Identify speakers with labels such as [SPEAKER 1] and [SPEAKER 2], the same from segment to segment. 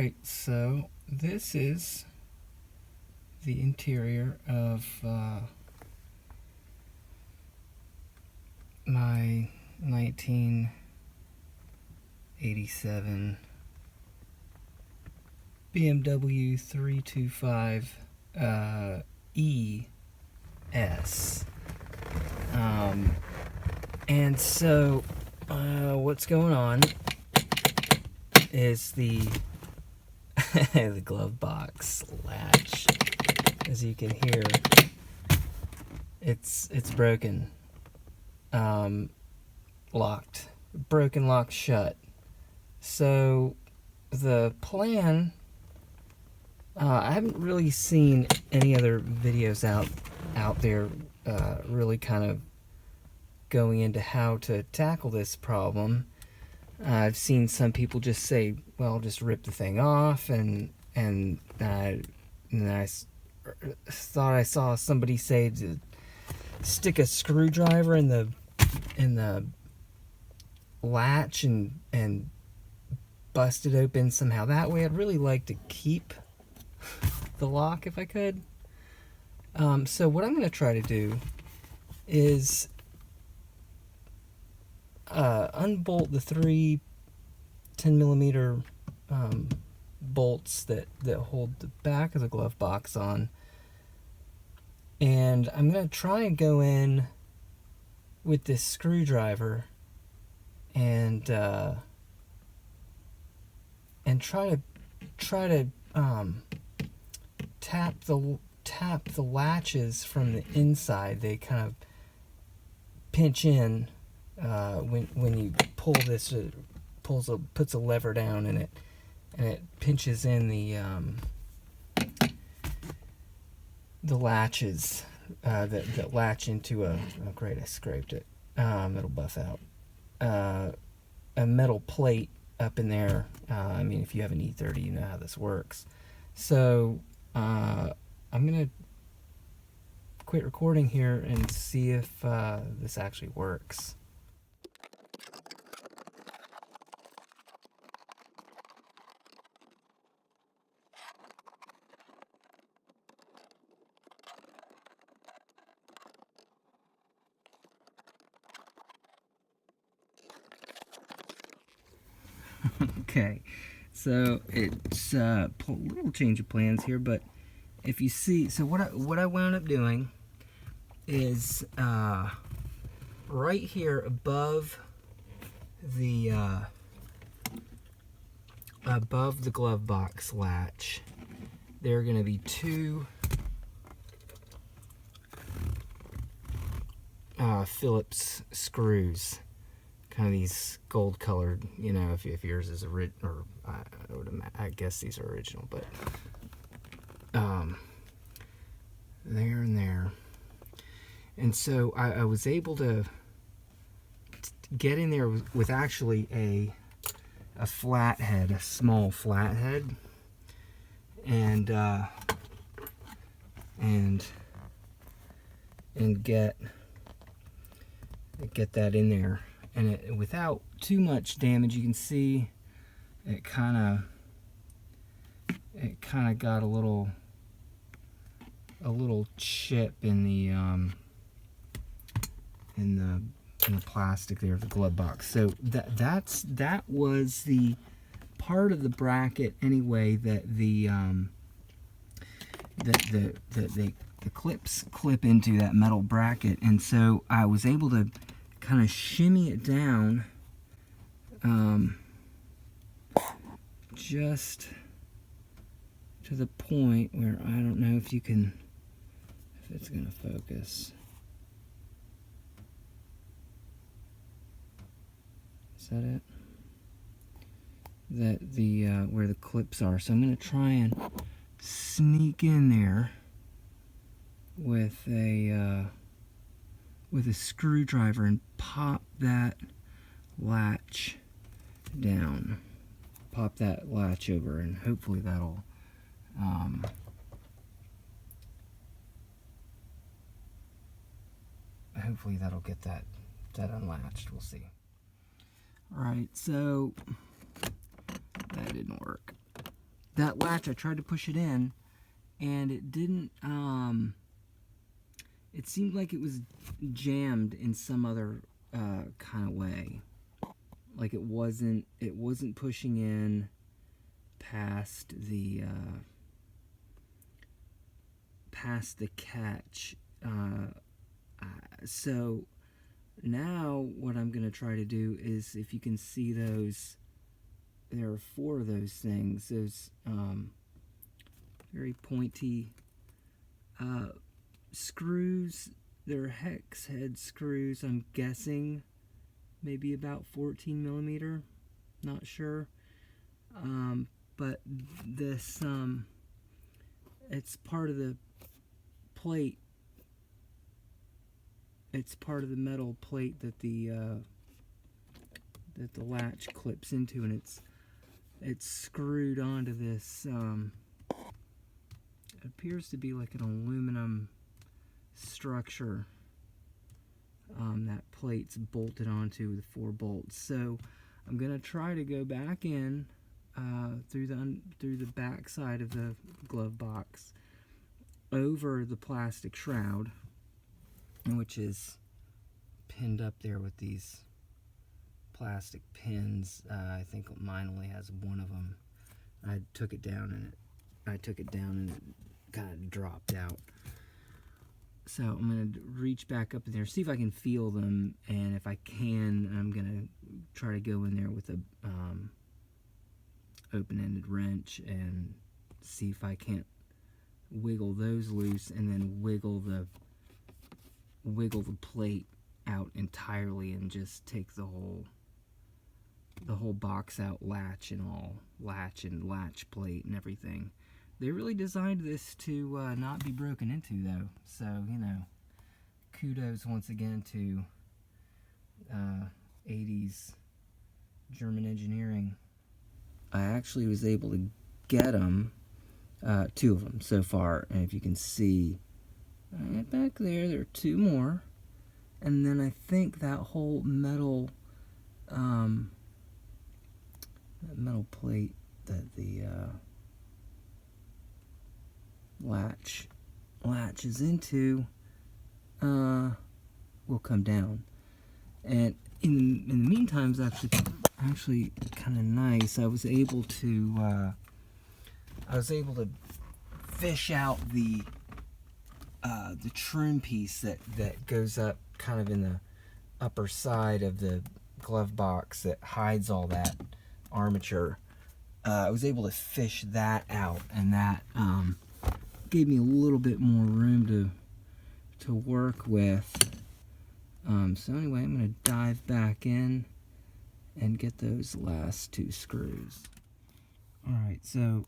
[SPEAKER 1] Alright, so this is the interior of my 1987 BMW 325 ES. And so what's going on is the the glove box latch. As you can hear, it's broken, locked, locked shut. So the plan, I haven't really seen any other videos out there really kind of going into how to tackle this problem. I've seen some people just say, well, just rip the thing off, and I thought I saw somebody say to stick a screwdriver in the latch and bust it open somehow that way. I'd really like to keep the lock if I could. So what I'm going to try to do is unbolt the three 10mm bolts that hold the back of the glove box on, and I'm going to try and go in with this screwdriver and try to tap the latches from the inside. They kind of pinch in when you pull this, puts a lever down, and it pinches in the latches that latch into oh great, I scraped it. It'll buff out. A metal plate up in there. I mean, if you have an E30, you know how this works. So I'm gonna quit recording here and see if this actually works. Okay, so it's a little change of plans here, but if you see, so what I wound up doing is right here above the glove box latch, there are going to be two Phillips screws. Kind of these gold colored, you know, if yours is original, or I guess these are original, but there and there. And so I was able to get in there with actually a flathead, a small flathead, and get that in there. And it, without too much damage, you can see it kind of got a little chip in the plastic there of the glove box. So that was the part of the bracket anyway that the clips clip into that metal bracket, and so I was able to kind of shimmy it down just to the point where I don't know if it's gonna focus. Is that it? That the where the clips are. So I'm gonna try and sneak in there with a screwdriver and pop that latch down. Pop that latch over, and hopefully that'll get that unlatched. We'll see. Alright, so that didn't work. that latch, I tried to push it in, and it didn't, it seemed like it was jammed in some other kind of way. Like it wasn't pushing in past the catch. So now what I'm going to try to do is, if you can see those, there are 4 of those things, those very pointy screws. They're hex head screws, I'm guessing maybe about 14 millimeter, not sure. But this, it's part of the plate. It's part of the metal plate that the latch clips into, and it's screwed onto this. It appears to be like an aluminum structure. That plate's bolted onto the 4 bolts. So I'm gonna try to go back in through the back side of the glove box over the plastic shroud, which is pinned up there with these plastic pins. I think mine only has one of them. I took it down and it kind of dropped out. So I'm going to reach back up in there, see if I can feel them, and if I can, I'm going to try to go in there with a open-ended wrench and see if I can't wiggle those loose, and then wiggle the plate out entirely and just take the whole box out, latch and all, latch plate and everything. They really designed this to not be broken into, though. So, you know, kudos once again to 80s German engineering. I actually was able to get them, 2 of them so far. And if you can see, right back there are 2 more. And then I think that whole metal, that metal plate that the latch is into will come down. And in the meantime, it's actually kind of nice. I was able to fish out the trim piece that goes up kind of in the upper side of the glove box that hides all that armature. I was able to fish that out, and that gave me a little bit more room to work with. So anyway, I'm going to dive back in and get those last 2 screws. All right, so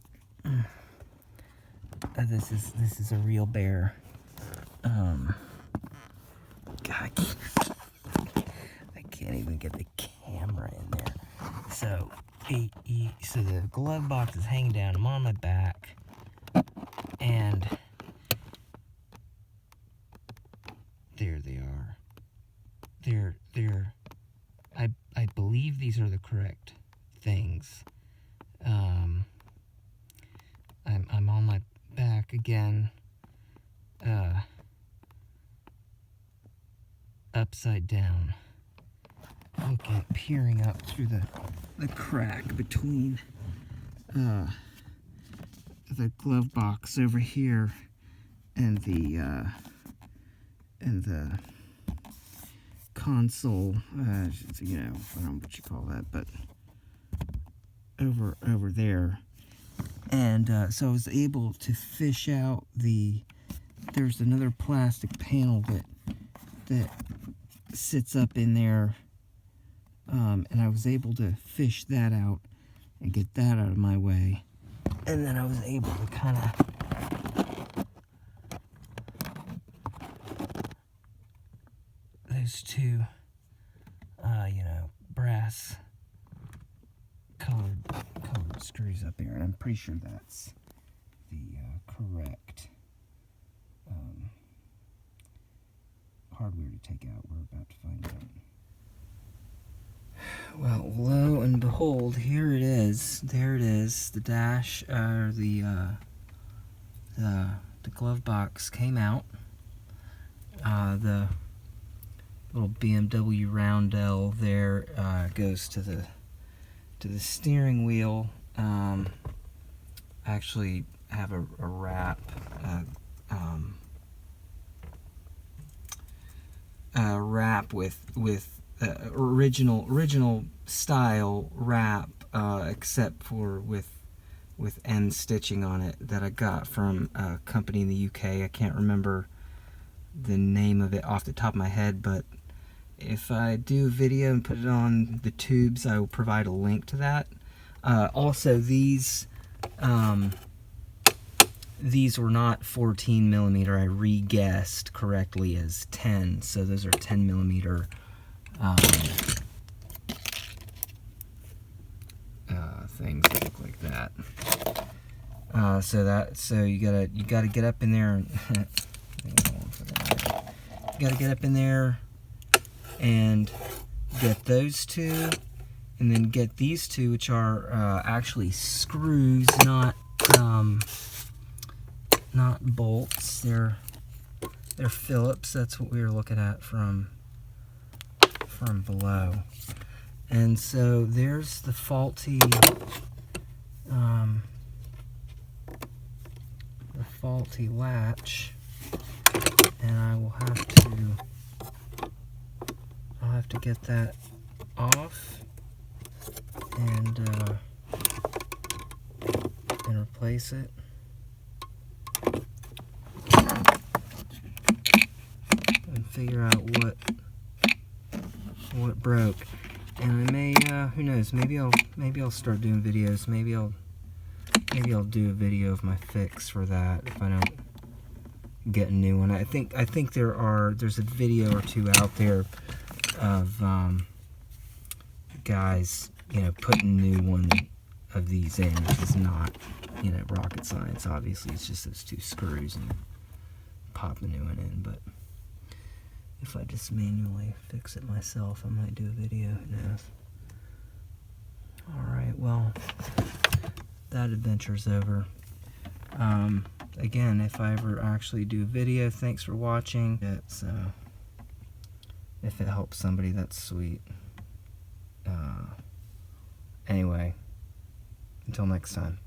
[SPEAKER 1] this is a real bear. God, I can't even get the camera in there. So the glove box is hanging down. I'm on my back, and there they are. I believe these are the correct things. I'm on my back again, upside down, peering up through the crack between the glove box over here and the console, you know, I don't know what you call that, but over there. And so I was able to fish out there's another plastic panel that sits up in there, and I was able to fish that out and get that out of my way. And then I was able to kind of those 2 you know, brass colored screws up here, and I'm pretty sure that's the correct hardware to take out. We're about to find Well, lo and behold, here it is. There it is. The dash, or the glove box came out. The little BMW roundel there goes to the steering wheel. I actually have a wrap, wrap with original style wrap, except for with end stitching on it, that I got from a company in the UK. I can't remember the name of it off the top of my head, but if I do a video and put it on the tubes, I will provide a link to that. Also, these were not 14 millimeter. I re-guessed correctly as 10, so those are 10 millimeter things that look like that. So you gotta get up in there and you gotta get up in there and get those two, and then get these two, which are actually screws, not bolts. They're Phillips. That's what we were looking at from below. And so there's the faulty latch, and I'll have to get that off and replace it. And figure out what broke. And I may, who knows, maybe I'll start doing videos. Maybe I'll do a video of my fix for that if I don't get a new one. I think there's a video or two out there of guys, putting new one of these in. It's not, rocket science. Obviously, it's just those two screws and pop a new one in. But if I just manually fix it myself, I might do a video. Who knows? Alright, well, that adventure's over. Again, if I ever actually do a video, thanks for watching. If it helps somebody, that's sweet. Anyway, until next time.